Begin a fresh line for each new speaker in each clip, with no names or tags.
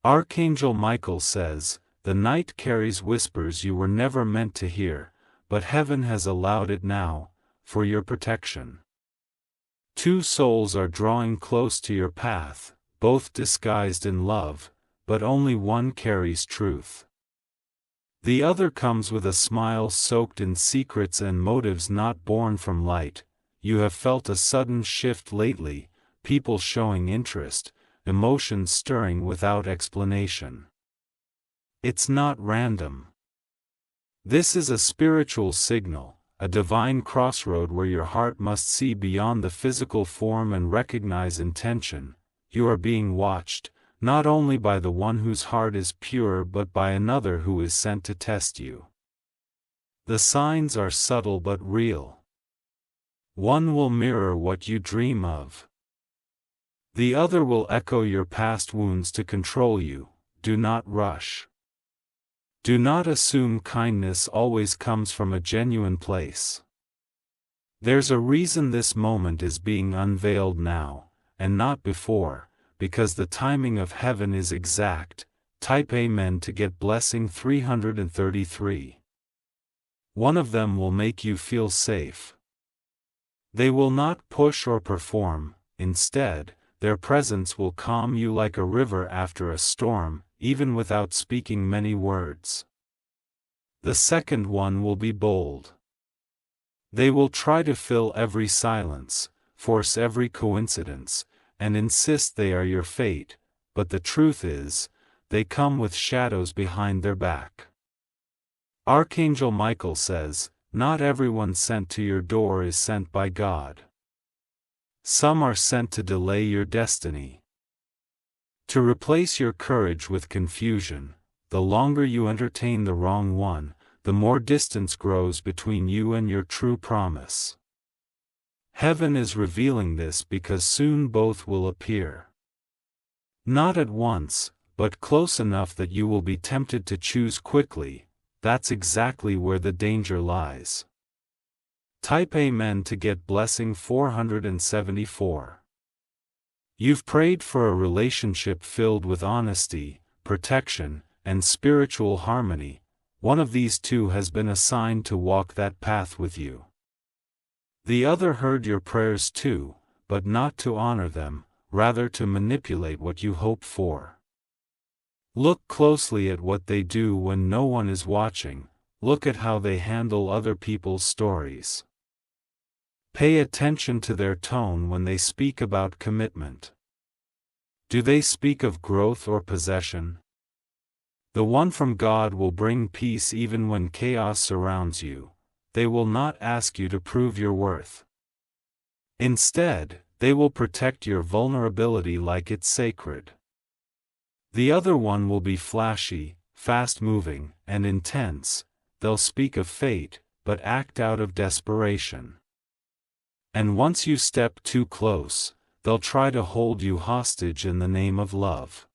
Archangel Michael says, "The night carries whispers you were never meant to hear, but heaven has allowed it now, for your protection. Two souls are drawing close to your path, both disguised in love, but only one carries truth. The other comes with a smile soaked in secrets and motives not born from light. You have felt a sudden shift lately, people showing interest, emotions stirring without explanation. It's not random. This is a spiritual signal, a divine crossroad where your heart must see beyond the physical form and recognize intention. You are being watched, not only by the one whose heart is pure but by another who is sent to test you. The signs are subtle but real. One will mirror what you dream of. The other will echo your past wounds to control you. Do not rush. Do not assume kindness always comes from a genuine place. There's a reason this moment is being unveiled now, and not before, because the timing of heaven is exact. Type Amen to get blessing 333. One of them will make you feel safe. They will not push or perform, instead, their presence will calm you like a river after a storm, even without speaking many words. The second one will be bold. They will try to fill every silence, force every coincidence, and insist they are your fate, but the truth is, they come with shadows behind their back. Archangel Michael says, "Not everyone sent to your door is sent by God. Some are sent to delay your destiny. To replace your courage with confusion. The longer you entertain the wrong one, the more distance grows between you and your true promise. Heaven is revealing this because soon both will appear. Not at once, but close enough that you will be tempted to choose quickly. That's exactly where the danger lies." Type Amen to get blessing 474. You've prayed for a relationship filled with honesty, protection, and spiritual harmony. One of these two has been assigned to walk that path with you. The other heard your prayers too, but not to honor them, rather to manipulate what you hope for. Look closely at what they do when no one is watching. Look at how they handle other people's stories. Pay attention to their tone when they speak about commitment. Do they speak of growth or possession? The one from God will bring peace even when chaos surrounds you. They will not ask you to prove your worth. Instead, they will protect your vulnerability like it's sacred. The other one will be flashy, fast-moving, and intense. They'll speak of fate, but act out of desperation. And once you step too close, they'll try to hold you hostage in the name of love.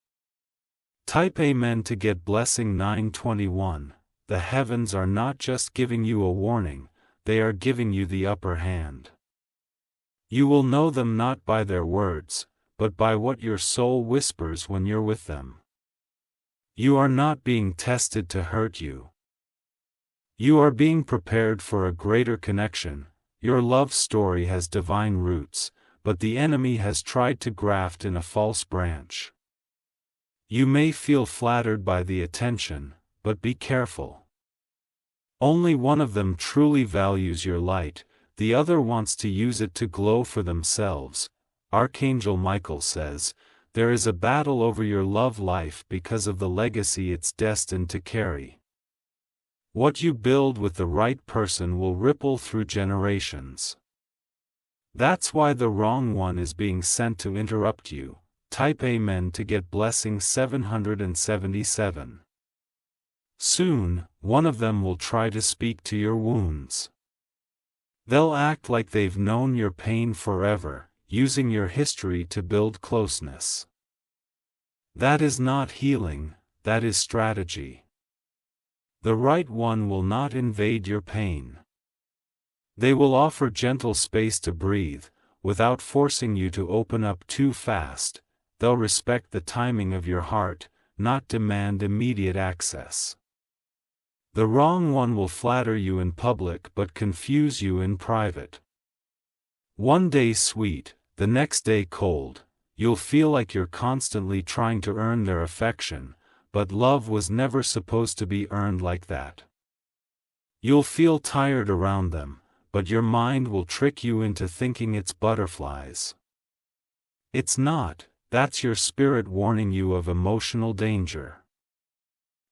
Type Amen to get blessing 921. The heavens are not just giving you a warning, they are giving you the upper hand. You will know them not by their words, but by what your soul whispers when you're with them. You are not being tested to hurt you. You are being prepared for a greater connection. Your love story has divine roots, but the enemy has tried to graft in a false branch. You may feel flattered by the attention, but be careful. Only one of them truly values your light, the other wants to use it to glow for themselves. Archangel Michael says, there is a battle over your love life because of the legacy it's destined to carry. What you build with the right person will ripple through generations. That's why the wrong one is being sent to interrupt you. Type Amen to get blessing 777. Soon, one of them will try to speak to your wounds. They'll act like they've known your pain forever, using your history to build closeness. That is not healing, that is strategy. The right one will not invade your pain. They will offer gentle space to breathe, without forcing you to open up too fast. They'll respect the timing of your heart, not demand immediate access. The wrong one will flatter you in public but confuse you in private. One day sweet, the next day cold, you'll feel like you're constantly trying to earn their affection, but love was never supposed to be earned like that. You'll feel tired around them, but your mind will trick you into thinking it's butterflies. It's not, that's your spirit warning you of emotional danger.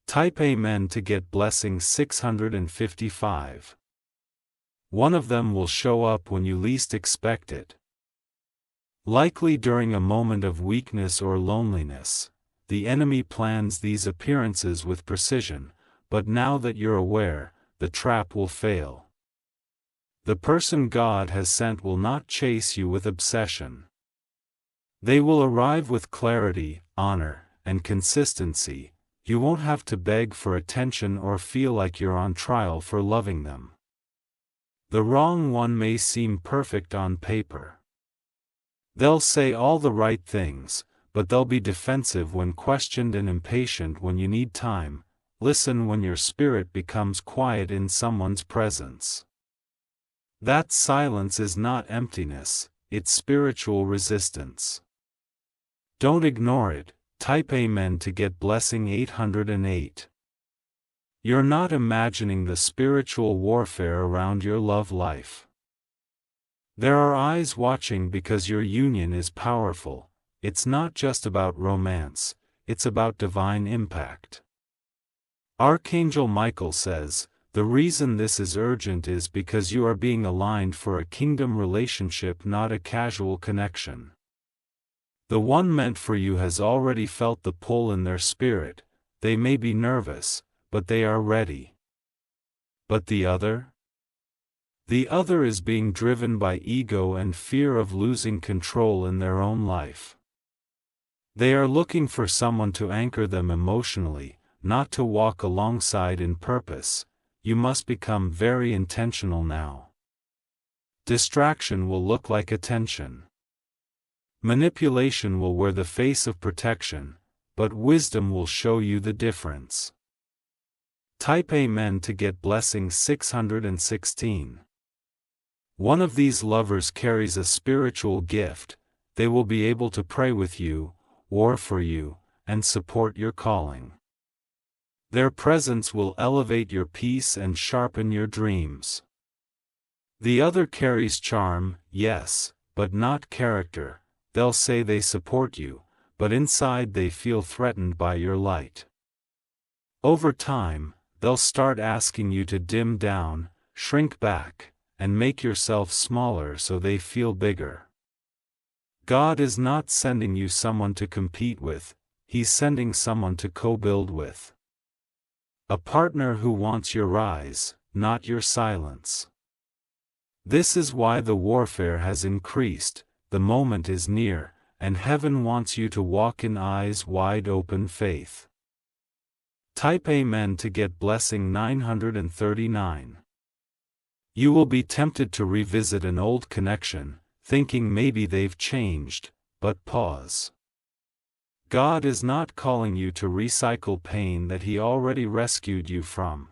Type Amen to get blessing 655. One of them will show up when you least expect it. Likely during a moment of weakness or loneliness, the enemy plans these appearances with precision, but now that you're aware, the trap will fail. The person God has sent will not chase you with obsession. They will arrive with clarity, honor, and consistency. You won't have to beg for attention or feel like you're on trial for loving them. The wrong one may seem perfect on paper. They'll say all the right things, but they'll be defensive when questioned and impatient when you need time. Listen when your spirit becomes quiet in someone's presence. That silence is not emptiness, it's spiritual resistance. Don't ignore it. Type Amen to get blessing 808. You're not imagining the spiritual warfare around your love life. There are eyes watching because your union is powerful. It's not just about romance, it's about divine impact. Archangel Michael says, the reason this is urgent is because you are being aligned for a kingdom relationship, not a casual connection. The one meant for you has already felt the pull in their spirit. They may be nervous, but they are ready. But the other? The other is being driven by ego and fear of losing control in their own life. They are looking for someone to anchor them emotionally, not to walk alongside in purpose. You must become very intentional now. Distraction will look like attention. Manipulation will wear the face of protection, but wisdom will show you the difference. Type Amen to get blessing 616. One of these lovers carries a spiritual gift. They will be able to pray with you, war for you, and support your calling. Their presence will elevate your peace and sharpen your dreams. The other carries charm, yes, but not character. They'll say they support you, but inside they feel threatened by your light. Over time, they'll start asking you to dim down, shrink back, and make yourself smaller so they feel bigger. God is not sending you someone to compete with, He's sending someone to co-build with. A partner who wants your rise, not your silence. This is why the warfare has increased. The moment is near, and heaven wants you to walk in eyes wide open faith. Type Amen to get blessing 939. You will be tempted to revisit an old connection, thinking maybe they've changed, but pause. God is not calling you to recycle pain that He already rescued you from.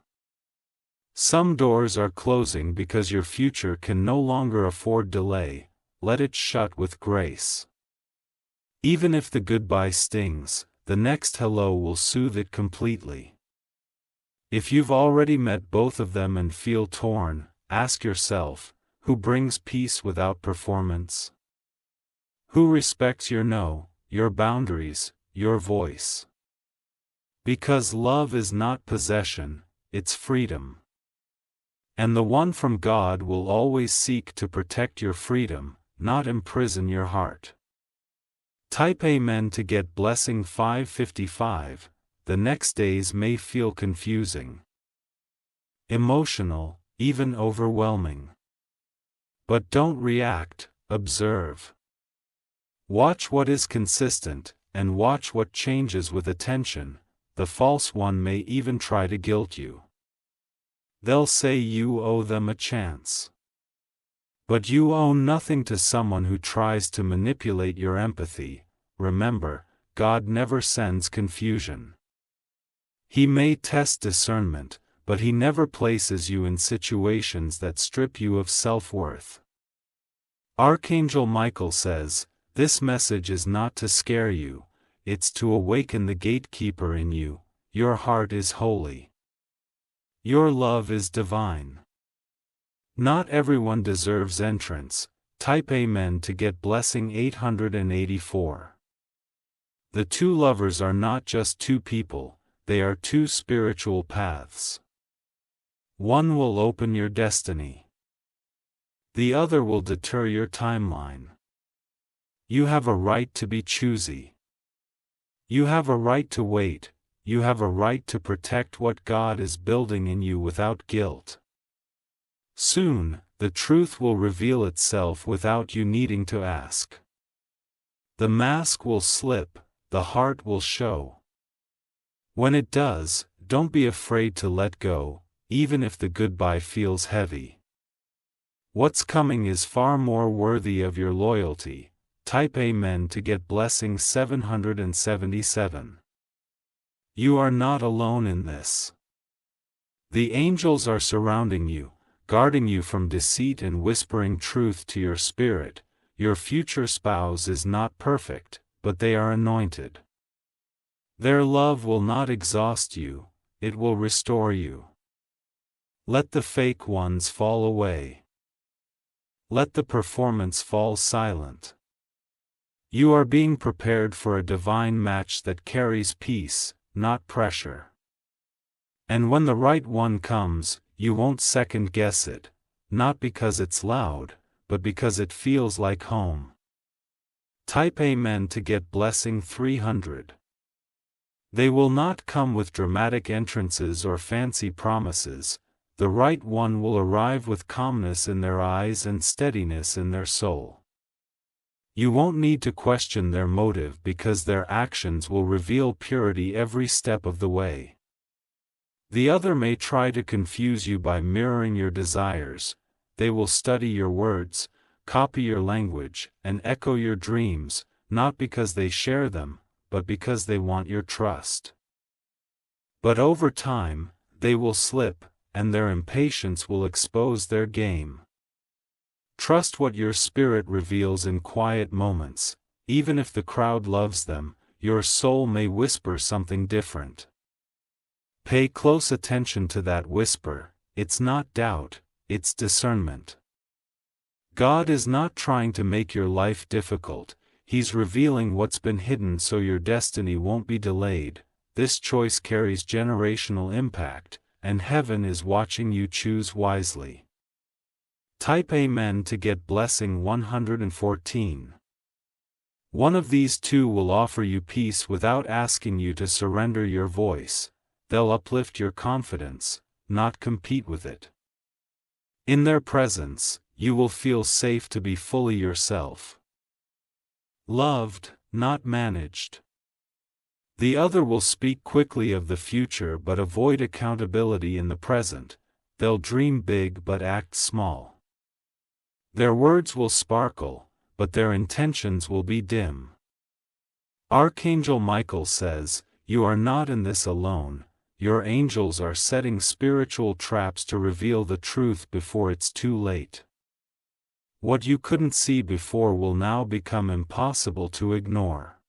Some doors are closing because your future can no longer afford delay. Let it shut with grace. Even if the goodbye stings, the next hello will soothe it completely. If you've already met both of them and feel torn, ask yourself, who brings peace without performance? Who respects your no, your boundaries, your voice? Because love is not possession, it's freedom. And the one from God will always seek to protect your freedom, not imprison your heart. Type Amen to get blessing 555. The next days may feel confusing, emotional, even overwhelming. But don't react, observe. Watch what is consistent, and watch what changes with attention. The false one may even try to guilt you. They'll say you owe them a chance. But you owe nothing to someone who tries to manipulate your empathy. Remember, God never sends confusion. He may test discernment, but He never places you in situations that strip you of self-worth. Archangel Michael says, "This message is not to scare you, it's to awaken the gatekeeper in you. Your heart is holy. Your love is divine. Not everyone deserves entrance." Type Amen to get blessing 884. The two lovers are not just two people, they are two spiritual paths. One will open your destiny. The other will deter your timeline. You have a right to be choosy. You have a right to wait, you have a right to protect what God is building in you without guilt. Soon, the truth will reveal itself without you needing to ask. The mask will slip, the heart will show. When it does, don't be afraid to let go, even if the goodbye feels heavy. What's coming is far more worthy of your loyalty. Type Amen to get blessing 777. You are not alone in this. The angels are surrounding you, guarding you from deceit and whispering truth to your spirit. Your future spouse is not perfect, but they are anointed. Their love will not exhaust you, it will restore you. Let the fake ones fall away. Let the performance fall silent. You are being prepared for a divine match that carries peace, not pressure. And when the right one comes, you won't second guess it, not because it's loud, but because it feels like home. Type Amen to get blessing 300. They will not come with dramatic entrances or fancy promises. The right one will arrive with calmness in their eyes and steadiness in their soul. You won't need to question their motive because their actions will reveal purity every step of the way. The other may try to confuse you by mirroring your desires. They will study your words, copy your language, and echo your dreams, not because they share them, but because they want your trust. But over time, they will slip, and their impatience will expose their game. Trust what your spirit reveals in quiet moments. Even if the crowd loves them, your soul may whisper something different. Pay close attention to that whisper. It's not doubt, it's discernment. God is not trying to make your life difficult, He's revealing what's been hidden so your destiny won't be delayed. This choice carries generational impact, and heaven is watching you choose wisely. Type Amen to get blessing 114. One of these two will offer you peace without asking you to surrender your voice. They'll uplift your confidence, not compete with it. In their presence, you will feel safe to be fully yourself. Loved, not managed. The other will speak quickly of the future but avoid accountability in the present. They'll dream big but act small. Their words will sparkle, but their intentions will be dim. Archangel Michael says, "You are not in this alone. Your angels are setting spiritual traps to reveal the truth before it's too late. What you couldn't see before will now become impossible to ignore."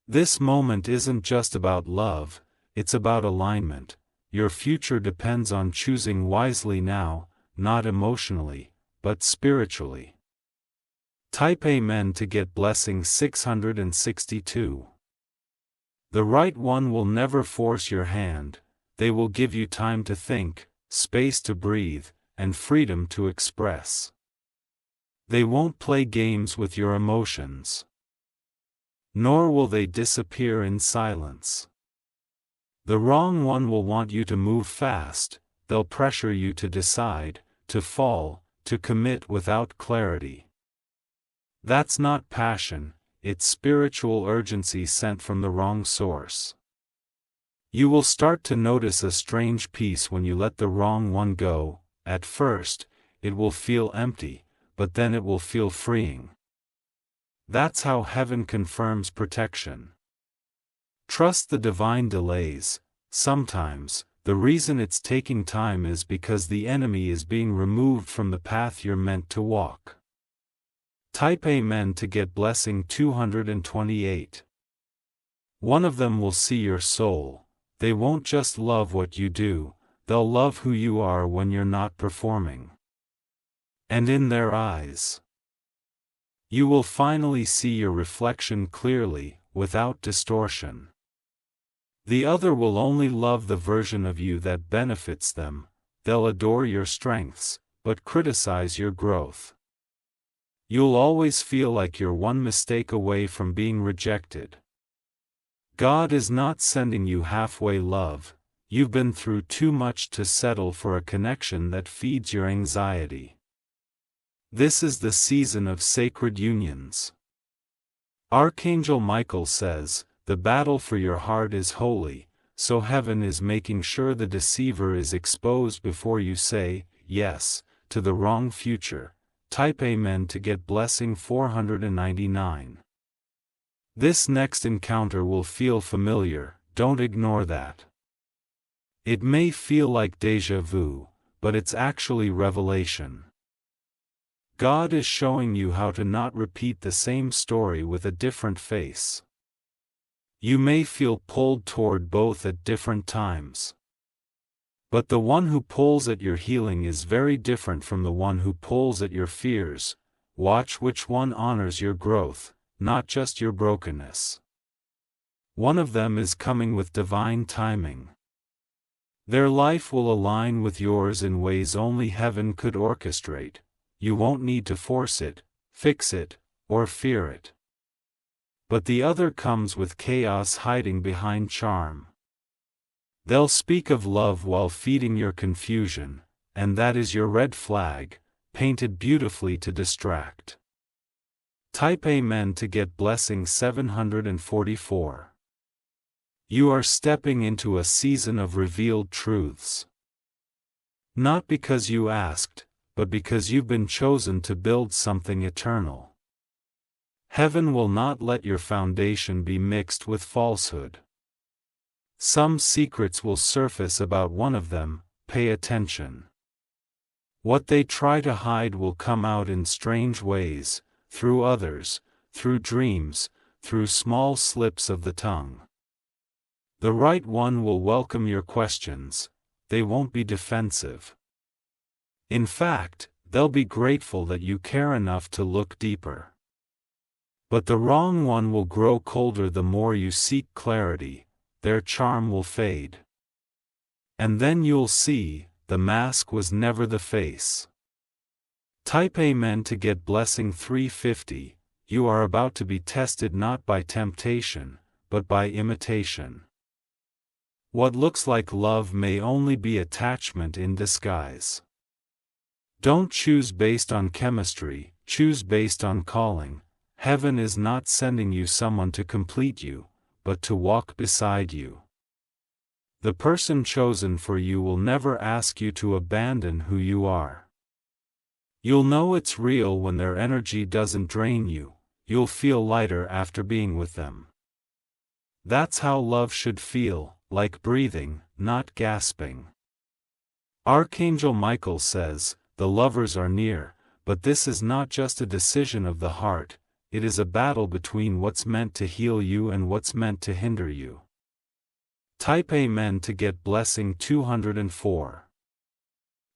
This moment isn't just about love, it's about alignment. Your future depends on choosing wisely now, not emotionally, but spiritually. Type Amen to get blessing 662. The right one will never force your hand. They will give you time to think, space to breathe, and freedom to express. They won't play games with your emotions. Nor will they disappear in silence. The wrong one will want you to move fast. They'll pressure you to decide, to fall, to commit without clarity. That's not passion, it's spiritual urgency sent from the wrong source. You will start to notice a strange peace when you let the wrong one go. At first, it will feel empty, but then it will feel freeing. That's how heaven confirms protection. Trust the divine delays. Sometimes, the reason it's taking time is because the enemy is being removed from the path you're meant to walk. Type Amen to get blessing 228. One of them will see your soul. They won't just love what you do, they'll love who you are when you're not performing. And in their eyes, you will finally see your reflection clearly, without distortion. The other will only love the version of you that benefits them. They'll adore your strengths, but criticize your growth. You'll always feel like you're one mistake away from being rejected. God is not sending you halfway love. You've been through too much to settle for a connection that feeds your anxiety. This is the season of sacred unions. Archangel Michael says, "The battle for your heart is holy," so heaven is making sure the deceiver is exposed before you say yes to the wrong future. Type Amen to get blessing 499. This next encounter will feel familiar, don't ignore that. It may feel like déjà vu, but it's actually revelation. God is showing you how to not repeat the same story with a different face. You may feel pulled toward both at different times. But the one who pulls at your healing is very different from the one who pulls at your fears. Watch which one honors your growth, not just your brokenness. One of them is coming with divine timing. Their life will align with yours in ways only heaven could orchestrate. You won't need to force it, fix it, or fear it. But the other comes with chaos hiding behind charm. They'll speak of love while feeding your confusion, and that is your red flag, painted beautifully to distract. Type Amen to get blessing 744. You are stepping into a season of revealed truths. Not because you asked, but because you've been chosen to build something eternal. Heaven will not let your foundation be mixed with falsehood. Some secrets will surface about one of them. Pay attention. What they try to hide will come out in strange ways, through others, through dreams, through small slips of the tongue. The right one will welcome your questions. They won't be defensive. In fact, they'll be grateful that you care enough to look deeper. But the wrong one will grow colder the more you seek clarity. Their charm will fade. And then you'll see, the mask was never the face. Type Amen to get blessing 350. You are about to be tested not by temptation, but by imitation. What looks like love may only be attachment in disguise. Don't choose based on chemistry, choose based on calling. Heaven is not sending you someone to complete you, but to walk beside you. The person chosen for you will never ask you to abandon who you are. You'll know it's real when their energy doesn't drain you. You'll feel lighter after being with them. That's how love should feel, like breathing, not gasping. Archangel Michael says, "The lovers are near," but this is not just a decision of the heart. It is a battle between what's meant to heal you and what's meant to hinder you. Type Amen to get blessing 204.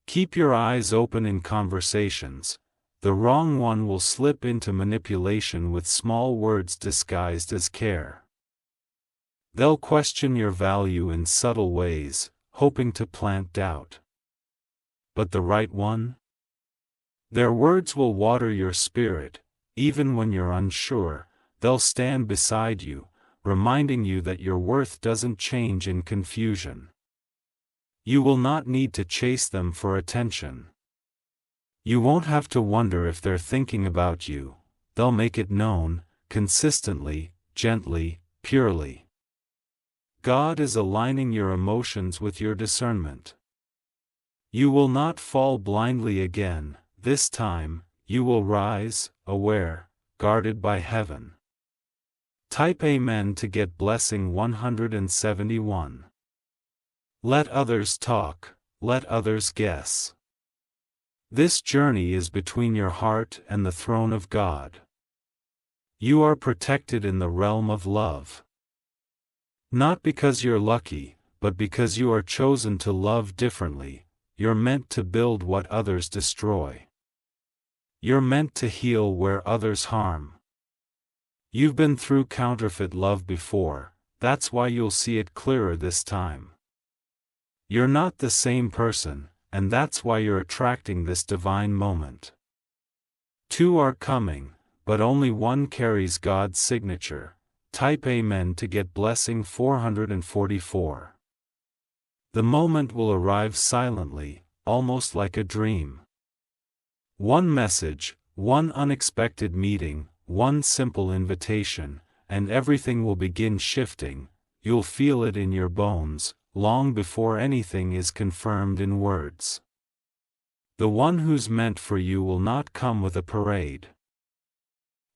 Keep your eyes open in conversations. The wrong one will slip into manipulation with small words disguised as care. They'll question your value in subtle ways, hoping to plant doubt. But the right one? Their words will water your spirit. Even when you're unsure, they'll stand beside you, reminding you that your worth doesn't change in confusion. You will not need to chase them for attention. You won't have to wonder if they're thinking about you. They'll make it known, consistently, gently, purely. God is aligning your emotions with your discernment. You will not fall blindly again. This time, you will rise, aware, guarded by heaven. Type Amen to get blessing 171. Let others talk, let others guess. This journey is between your heart and the throne of God. You are protected in the realm of love. Not because you're lucky, but because you are chosen to love differently. You're meant to build what others destroy. You're meant to heal where others harm. You've been through counterfeit love before, that's why you'll see it clearer this time. You're not the same person, and that's why you're attracting this divine moment. Two are coming, but only one carries God's signature. Type Amen to get blessing 444. The moment will arrive silently, almost like a dream. One message, one unexpected meeting, one simple invitation, and everything will begin shifting. You'll feel it in your bones, long before anything is confirmed in words. The one who's meant for you will not come with a parade.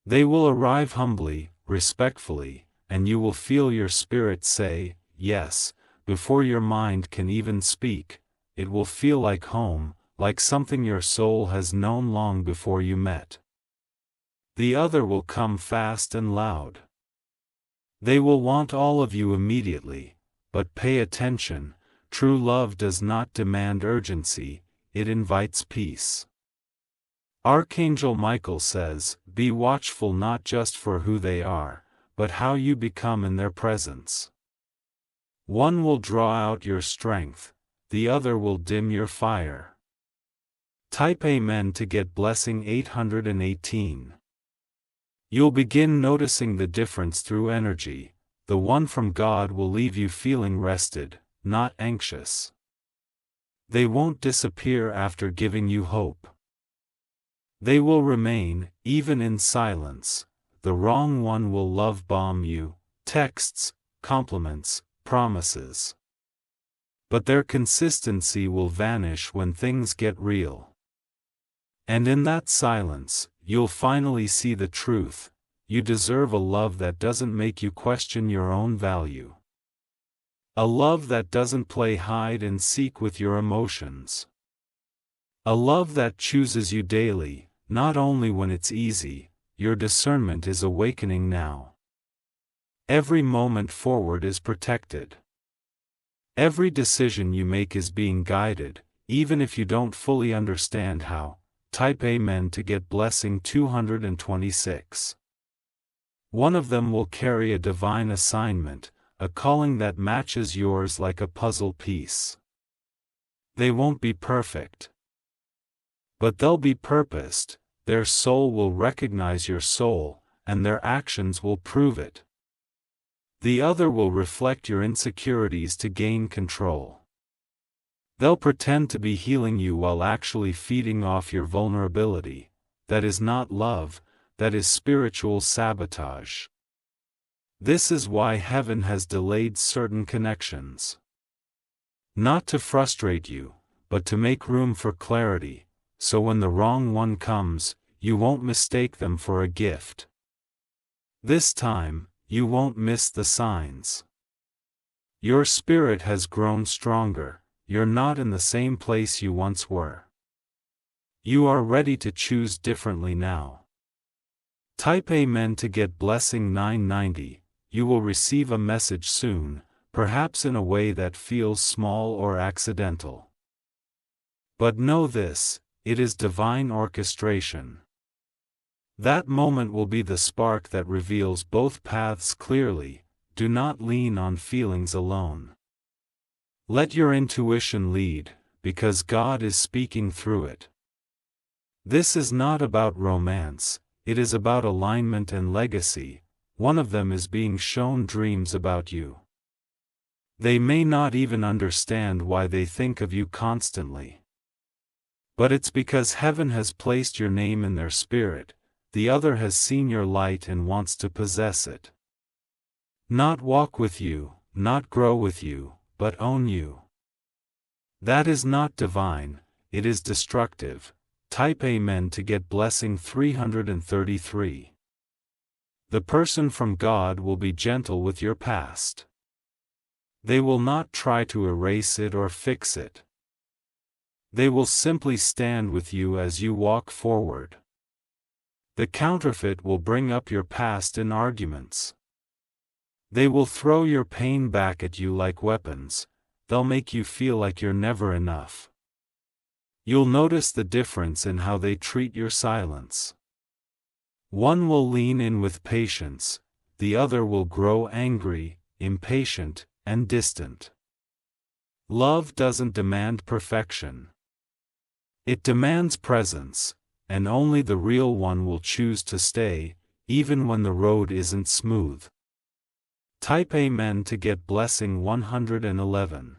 They will arrive humbly, respectfully, and you will feel your spirit say, yes, before your mind can even speak. It will feel like home, like something your soul has known long before you met. The other will come fast and loud. They will want all of you immediately, but pay attention, true love does not demand urgency, it invites peace. Archangel Michael says, be watchful not just for who they are, but how you become in their presence. One will draw out your strength, the other will dim your fire. Type Amen to get blessing 818. You'll begin noticing the difference through energy. The one from God will leave you feeling rested, not anxious. They won't disappear after giving you hope. They will remain, even in silence. The wrong one will love bomb you, texts, compliments, promises. But their consistency will vanish when things get real. And in that silence, you'll finally see the truth. You deserve a love that doesn't make you question your own value. A love that doesn't play hide and seek with your emotions. A love that chooses you daily, not only when it's easy. Your discernment is awakening now. Every moment forward is protected. Every decision you make is being guided, even if you don't fully understand how. Type Amen to get blessing 226. One of them will carry a divine assignment, a calling that matches yours like a puzzle piece. They won't be perfect, but they'll be purposed. Their soul will recognize your soul, and their actions will prove it. The other will reflect your insecurities to gain control. They'll pretend to be healing you while actually feeding off your vulnerability. That is not love, that is spiritual sabotage. This is why heaven has delayed certain connections. Not to frustrate you, but to make room for clarity. So when the wrong one comes, you won't mistake them for a gift. This time, you won't miss the signs. Your spirit has grown stronger, you're not in the same place you once were. You are ready to choose differently now. Type Amen to get blessing 990. You will receive a message soon, perhaps in a way that feels small or accidental. But know this. It is divine orchestration. That moment will be the spark that reveals both paths clearly. Do not lean on feelings alone. Let your intuition lead, because God is speaking through it. This is not about romance, it is about alignment and legacy. One of them is being shown dreams about you. They may not even understand why they think of you constantly. But it's because heaven has placed your name in their spirit. The other has seen your light and wants to possess it. Not walk with you, not grow with you, but own you. That is not divine, it is destructive. Type Amen to get blessing 333. The person from God will be gentle with your past. They will not try to erase it or fix it. They will simply stand with you as you walk forward. The counterfeit will bring up your past in arguments. They will throw your pain back at you like weapons. They'll make you feel like you're never enough. You'll notice the difference in how they treat your silence. One will lean in with patience, the other will grow angry, impatient, and distant. Love doesn't demand perfection. It demands presence, and only the real one will choose to stay, even when the road isn't smooth. Type Amen to get blessing 111.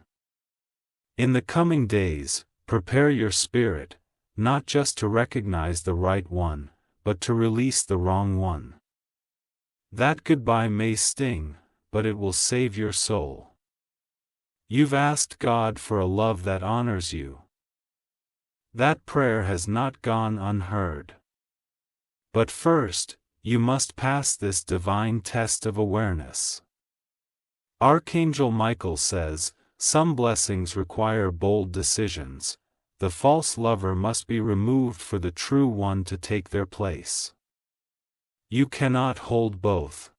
In the coming days, prepare your spirit, not just to recognize the right one, but to release the wrong one. That goodbye may sting, but it will save your soul. You've asked God for a love that honors you. That prayer has not gone unheard. But first, you must pass this divine test of awareness. Archangel Michael says, some blessings require bold decisions. The false lover must be removed for the true one to take their place. You cannot hold both.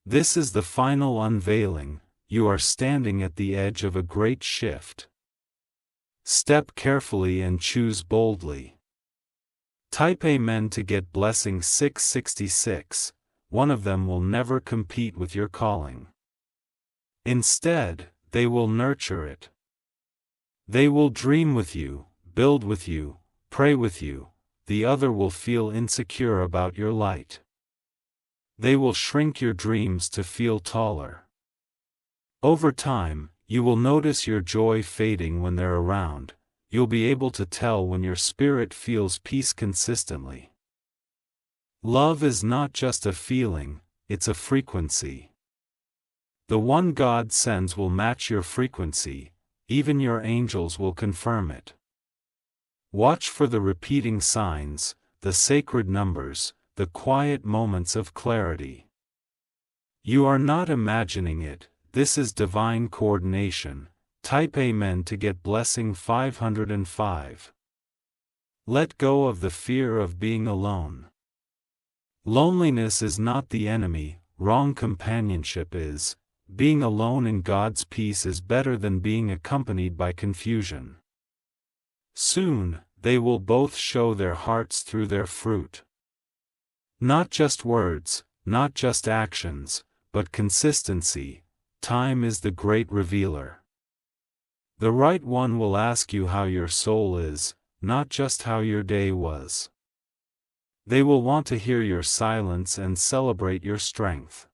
This is the final unveiling. You are standing at the edge of a great shift. Step carefully and choose boldly. Type Amen to get blessing 666. One of them will never compete with your calling. Instead, they will nurture it. They will dream with you, build with you, pray with you. The other will feel insecure about your light. They will shrink your dreams to feel taller. Over time, you will notice your joy fading when they're around. You'll be able to tell when your spirit feels peace consistently. Love is not just a feeling, it's a frequency. The one God sends will match your frequency, even your angels will confirm it. Watch for the repeating signs, the sacred numbers, the quiet moments of clarity. You are not imagining it, this is divine coordination. Type Amen to get blessing 505. Let go of the fear of being alone. Loneliness is not the enemy, wrong companionship is. Being alone in God's peace is better than being accompanied by confusion. Soon, they will both show their hearts through their fruit. Not just words, not just actions, but consistency. Time is the great revealer. The right one will ask you how your soul is, not just how your day was. They will want to hear your silence and celebrate your strength.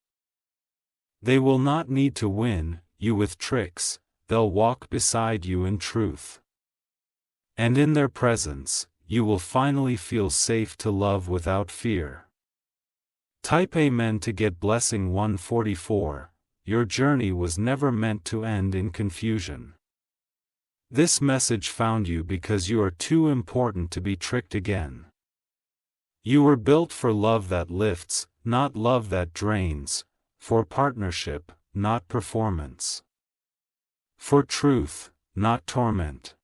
They will not need to win you with tricks, they'll walk beside you in truth. And in their presence, you will finally feel safe to love without fear. Type Amen to get blessing 144. Your journey was never meant to end in confusion. This message found you because you are too important to be tricked again. You were built for love that lifts, not love that drains. For partnership, not performance. For truth, not torment.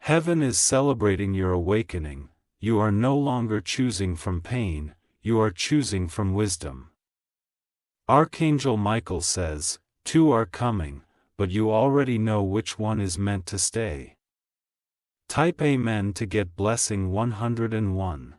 Heaven is celebrating your awakening. You are no longer choosing from pain, you are choosing from wisdom. Archangel Michael says, two are coming, but you already know which one is meant to stay. Type Amen to get blessing 101.